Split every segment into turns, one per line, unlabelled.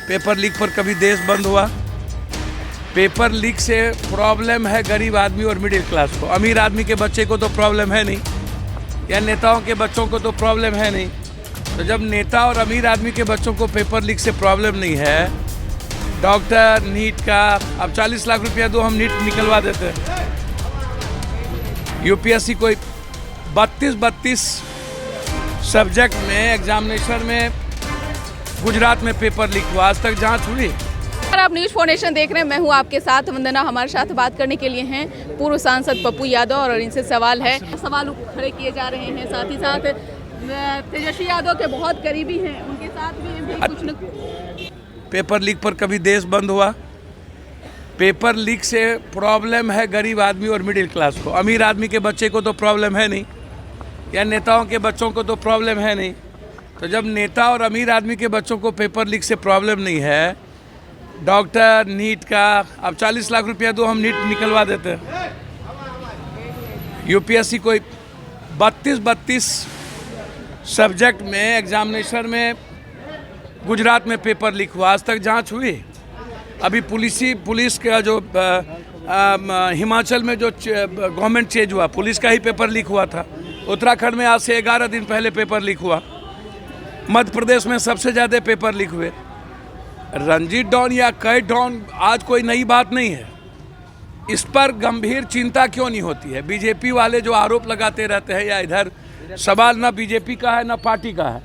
Paper leak पर कभी देश बंद हुआ? पेपर लीक से प्रॉब्लम है गरीब आदमी और मिडिल क्लास को। अमीर आदमी के बच्चे को तो प्रॉब्लम है नहीं, या नेताओं के बच्चों को तो प्रॉब्लम है नहीं। तो जब नेता और अमीर आदमी के बच्चों को पेपर लीक से प्रॉब्लम नहीं है, डॉक्टर नीट का अब 40 लाख रुपया दो, हम नीट निकलवा देते हैं। यूपीएससी कोई 32 सब्जेक्ट में एग्जामिनेशन में गुजरात में पेपर लीक हुआ, आज तक जांच हुई?
आप न्यूज फाउंडेशन देख रहे हैं, मैं हूं आपके साथ वंदना। हमारे साथ बात करने के लिए हैं पूर्व सांसद पप्पू यादव और इनसे सवाल खड़े किए जा रहे हैं। साथ ही साथ तेजस्वी यादव के बहुत करीबी हैं, उनके साथ भी कुछ न
पेपर लीक पर कभी देश बंद हुआ? पेपर लीक से प्रॉब्लम है गरीब आदमी और मिडिल क्लास को। अमीर आदमी के बच्चे को तो प्रॉब्लम है नहीं, या नेताओं के बच्चों को तो प्रॉब्लम है नहीं। तो जब नेता और अमीर आदमी के बच्चों को पेपर लीक से प्रॉब्लम नहीं है, डॉक्टर नीट का अब 40 लाख रुपया दो, हम नीट निकलवा देते हैं। यूपीएससी कोई 32 सब्जेक्ट में एग्जामिनेशन में गुजरात में पेपर लीक हुआ, आज तक जांच हुई? अभी पुलिस का जो हिमाचल में जो गवर्नमेंट चेंज हुआ, पुलिस का ही पेपर लीक हुआ था। उत्तराखंड में आज से 11 दिन पहले पेपर लीक हुआ। मध्य प्रदेश में सबसे ज़्यादा पेपर लीक हुए। रंजीत डॉन या कई डॉन आज कोई नई बात नहीं है। इस पर गंभीर चिंता क्यों नहीं होती है? बीजेपी वाले जो आरोप लगाते रहते हैं, या इधर सवाल ना बीजेपी का है ना पार्टी का है,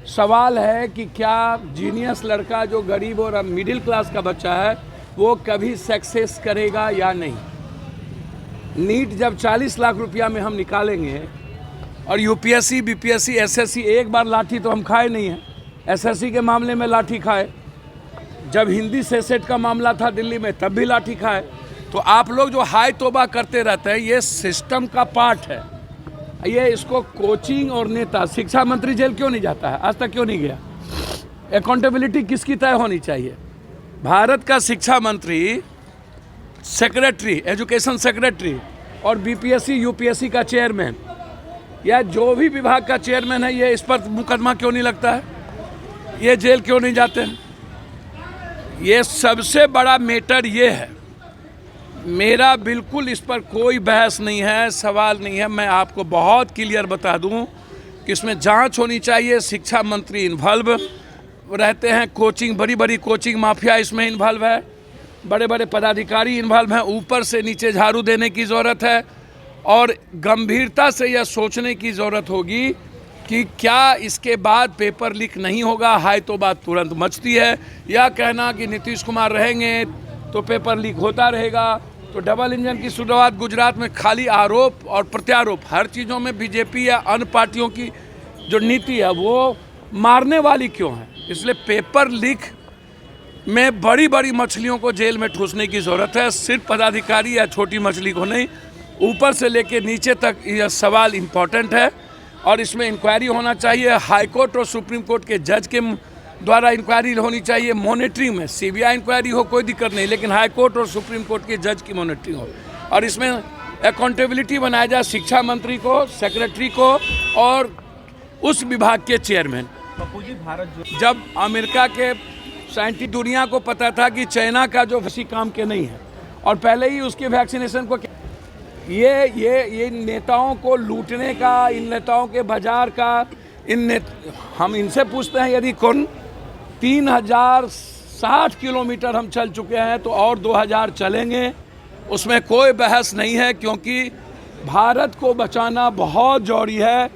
सवाल है कि क्या जीनियस लड़का जो गरीब और मिडिल क्लास का बच्चा है वो कभी सक्सेस करेगा या नहीं। नीट जब 40 लाख रुपया में हम निकालेंगे, और यूपीएससी बीपीएससी एसएससी, एक बार लाठी तो हम खाए नहीं हैं। एसएससी के मामले में लाठी खाए, जब हिंदी सेट का मामला था दिल्ली में तब भी लाठी खाए। तो आप लोग जो हाय तोबा करते रहते हैं, ये सिस्टम का पार्ट है। ये इसको कोचिंग और नेता, शिक्षा मंत्री जेल क्यों नहीं जाता है? आज तक क्यों नहीं गया? अकाउंटेबिलिटी किसकी तय होनी चाहिए? भारत का शिक्षा मंत्री, सेक्रेटरी, एजुकेशन सेक्रेटरी और बीपीएससी यूपीएससी का चेयरमैन, या जो भी विभाग का चेयरमैन है, ये इस पर मुकदमा क्यों नहीं लगता है? ये जेल क्यों नहीं जाते हैं? ये सबसे बड़ा मैटर ये है। मेरा बिल्कुल इस पर कोई बहस नहीं है, सवाल नहीं है। मैं आपको बहुत क्लियर बता दूं कि इसमें जांच होनी चाहिए। शिक्षा मंत्री इन्वॉल्व रहते हैं, कोचिंग, बड़ी कोचिंग माफिया इसमें इन्वॉल्व है, बड़े बड़े पदाधिकारी इन्वॉल्व हैं। ऊपर से नीचे झाड़ू देने की ज़रूरत है, और गंभीरता से यह सोचने की ज़रूरत होगी कि क्या इसके बाद पेपर लीक नहीं होगा। हाय तो बात तुरंत मचती है, या कहना कि नीतीश कुमार रहेंगे तो पेपर लीक होता रहेगा। तो डबल इंजन की शुरुआत गुजरात में खाली आरोप और प्रत्यारोप, हर चीज़ों में बीजेपी या अन्य पार्टियों की जो नीति है वो मारने वाली क्यों है? इसलिए पेपर लीक में बड़ी मछलियों को जेल में ठूसने की ज़रूरत है, सिर्फ पदाधिकारी या छोटी मछली को नहीं, ऊपर से लेके नीचे तक यह सवाल इम्पोर्टेंट है। और इसमें इंक्वायरी होना चाहिए। हाई कोर्ट और सुप्रीम कोर्ट के जज के द्वारा इंक्वायरी होनी चाहिए। मॉनिटरिंग में सीबीआई इंक्वायरी हो, कोई दिक्कत नहीं, लेकिन हाई कोर्ट और सुप्रीम कोर्ट के जज की मॉनिटरिंग हो। और इसमें अकाउंटेबिलिटी बनाया जाए शिक्षा मंत्री को, सेक्रेटरी को और उस विभाग के चेयरमैन। जब अमेरिका के साइंटिस्ट, दुनिया को पता था कि चाइना का जो किसी काम के नहीं है, और पहले ही उसके वैक्सीनेशन को, ये नेताओं को लूटने का, इन नेताओं के बाजार का, हम इनसे पूछते हैं, यदि कौन 3060 किलोमीटर हम चल चुके हैं तो और 2000 चलेंगे, उसमें कोई बहस नहीं है। क्योंकि भारत को बचाना बहुत जरूरी है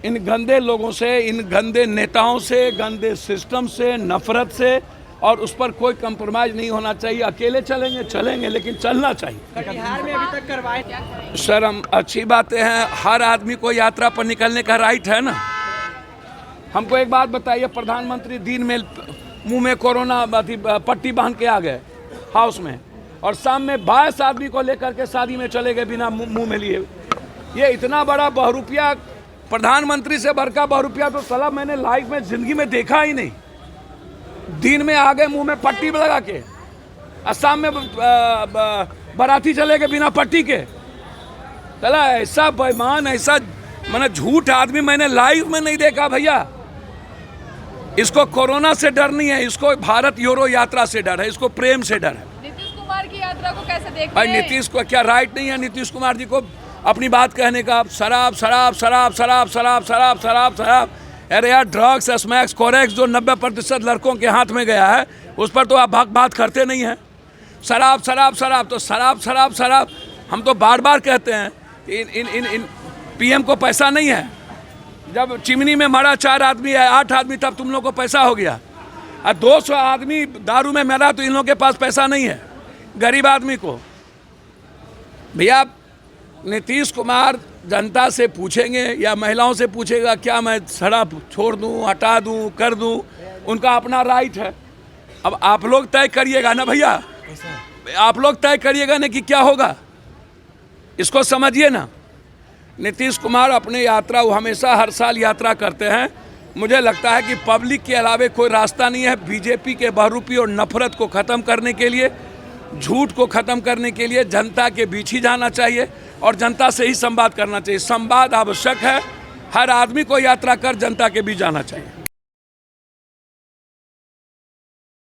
इन गंदे लोगों से, इन गंदे नेताओं से, गंदे सिस्टम से, नफरत से, और उस पर कोई कंप्रोमाइज नहीं होना चाहिए। अकेले चलेंगे लेकिन चलना चाहिए।
बिहार में अभी तक करवाए
सर, हम अच्छी बातें हैं, हर आदमी को यात्रा पर निकलने का राइट है ना। हमको एक बात बताइए, प्रधानमंत्री दिन में मुंह में कोरोना पट्टी बांध के आ गए हाउस में, और शाम में 22 आदमी को लेकर के शादी में चले गए बिना मुंह में लिए। ये इतना बड़ा बहुरुपया, प्रधानमंत्री से बढ़ का बहुरुपया तो साला मैंने लाइफ में जिंदगी में देखा ही नहीं। दिन में आ गए मुंह में पट्टी लगा के, असम में बाराती चले गए बिना पट्टी के। चला ऐसा बेईमान, ऐसा मैंने झूठ आदमी मैंने लाइव में नहीं देखा भैया। इसको कोरोना से डर नहीं है, इसको भारत यूरो यात्रा से डर है, इसको प्रेम से डर है।
नीतीश कुमार की यात्रा को कैसे देखते
भाई
हैं?
नीतीश को क्या राइट नहीं है नीतीश कुमार जी को अपनी बात कहने का? शराब शराब शराब शराब शराब शराब शराब शराब, अरे यार ड्रग्स स्मैक्स कोरेक्स जो 90% लड़कों के हाथ में गया है उस पर तो आप बात करते नहीं हैं। शराब शराब शराब, तो शराब शराब शराब हम तो बार बार कहते हैं इन पीएम को पैसा नहीं है। जब चिमनी में मरा 4 आदमी है 8 आदमी तब तुम लोग को पैसा हो गया, और 200 आदमी दारू में मरा तो इन लोगों के पास पैसा नहीं है गरीब आदमी को। भैया नीतीश कुमार जनता से पूछेंगे या महिलाओं से पूछेगा क्या मैं शराब छोड़ दूं, हटा दूं, कर दूं, उनका अपना राइट है। अब आप लोग तय करिएगा ना भैया, आप लोग तय करिएगा ना कि क्या होगा, इसको समझिए ना। नीतीश कुमार अपने यात्रा, वो हमेशा हर साल यात्रा करते हैं। मुझे लगता है कि पब्लिक के अलावे कोई रास्ता नहीं है बीजेपी के बहरूपी और नफरत को ख़त्म करने के लिए, झूठ को ख़त्म करने के लिए जनता के बीच ही जाना चाहिए और जनता से ही संवाद करना चाहिए। संवाद आवश्यक है, हर आदमी को यात्रा कर जनता के बीच जाना चाहिए।